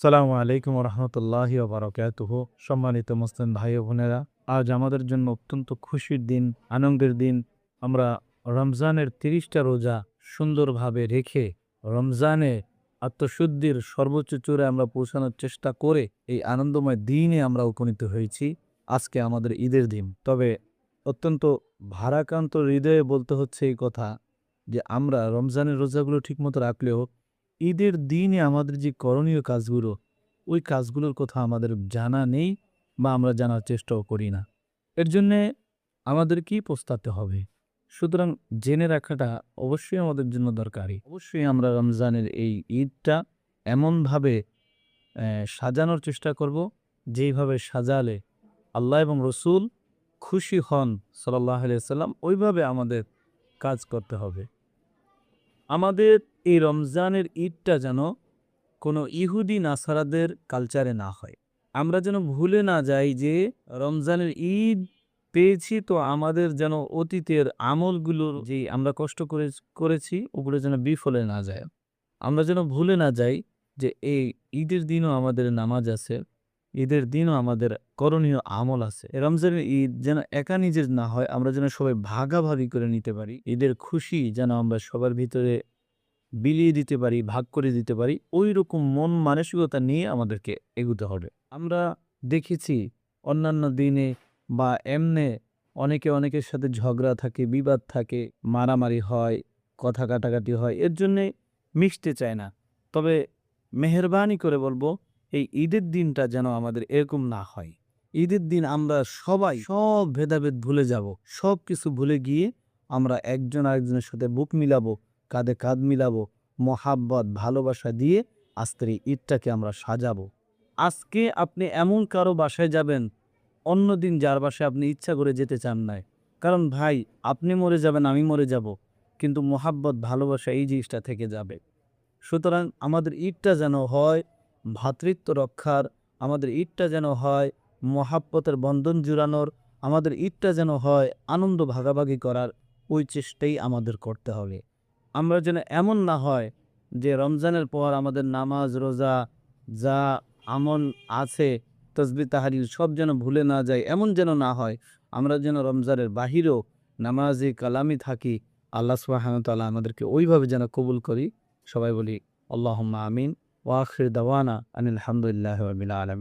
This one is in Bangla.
সালামু আলাইকুম রহমতুল্লাহি বারাকাতুহু। সম্মানিত মুসলিম ভাই ও বোনেরা, আজ আমাদের জন্য অত্যন্ত খুশির দিন, আনন্দের দিন। আমরা রমজানের ৩০টা রোজা সুন্দরভাবে রেখে রমজানে আত্মশুদ্ধির সর্বোচ্চ চূড়ায় আমরা পৌঁছানোর চেষ্টা করে এই আনন্দময় দিনে আমরা উপনীত হয়েছি। আজকে আমাদের ঈদের দিন। তবে অত্যন্ত ভারাক্রান্ত হৃদয়ে বলতে হচ্ছে এই কথা যে আমরা রমজানের রোজাগুলো ঠিকমতো রাখলেও ঈদের দিনে আমাদের যে করণীয় কাজগুলো, ওই কাজগুলোর কথা আমাদের জানা নেই বা আমরা জানার চেষ্টাও করি না। এর জন্যে আমাদের কি পস্তাতে হবে? সুতরাং জেনে রাখাটা অবশ্যই আমাদের জন্য দরকারি। অবশ্যই আমরা রমজানের এই ঈদটা এমনভাবে সাজানোর চেষ্টা করব, যেইভাবে সাজালে আল্লাহ এবং রসুল খুশি হন সাল্লাল্লাহু আলাইহি ওয়াসাল্লাম, ওইভাবে আমাদের কাজ করতে হবে। আমাদের এই রমজানের ঈদটা যেন কোনো ইহুদি নাসারাদের কালচারে না হয়। আমরা যেন ভুলে না যাই যে রমজানের ঈদ পেয়েছি, তো আমাদের যেন অতীতের আমলগুলোর যে আমরা কষ্ট করেছি ওগুলো যেন বিফলে না যায়। আমরা যেন ভুলে না যাই যে এই ঈদের দিনও আমাদের নামাজ আছে, ঈদের দিনও আমাদের করণীয় আমল আছে। রমজানের ঈদ যেন একা নিজের না হয়, আমরা যেন সবাই ভাগাভাগি করে নিতে পারি। ঈদের খুশি যেন আমরা সবার ভিতরে বিলিয়ে দিতে পারি, ভাগ করে দিতে পারি। ঐরকম মন মানসিকতা নিয়ে আমাদেরকে এগুতে হবে। আমরা দেখেছি অন্যান্য দিনে বা এমনে অনেকের সাথে ঝগড়া থাকে, বিবাদ থাকে, মারামারি হয়, কথা কাটাকাটি হয়। এর জন্যে মিশতে চায় না। তবে মেহেরবানি করে বলবো, এই ঈদের দিনটা যেন আমাদের এরকম না হয়। ঈদের দিন আমরা সবাই সব ভেদাভেদ ভুলে যাব। সবকিছু ভুলে গিয়ে আমরা একজন আরেকজনের সাথে বুক মিলাবো, কাঁধে কাঁধ মিলাবো, মহাব্বত ভালোবাসা দিয়ে আজকের এই ঈদটাকে আমরা সাজাবো। আজকে আপনি এমন কারো বাসায় যাবেন, অন্যদিন যার বাসায় আপনি ইচ্ছা করে যেতে চান নাই। কারণ ভাই, আপনি মরে যাবেন, আমি মরে যাব, কিন্তু মহাব্বত ভালোবাসা এই জিনিসটা থেকে যাবে। সুতরাং আমাদের ঈদটা যেন হয় ভ্রাতৃত্ব রক্ষার, আমাদের ঈদটা যেন হয় মহাব্বতের বন্ধন জুড়ানোর, আমাদের ঈদটা যেন হয় আনন্দ ভাগাভাগি করার। ওই চেষ্টাই আমাদের করতে হবে। আমরা যেন এমন না হয় যে রমজানের পর আমাদের নামাজ রোজা যা আমল আছে, তসবিহ তাহলিল সব যেন ভুলে না যায়, এমন যেন না হয়। আমরা যেন রমজানের বাহিরেও নামাজি কালামি থাকি। আল্লাহ সুবহানাহু ওয়া তাআলা আমাদেরকে ওইভাবে যেন কবুল করি। সবাই বলি আল্লাহুম্মা আমিন। ওয়া আখির দাওয়ানা আনিল হামদুলিল্লাহি রাব্বিল আলামিন।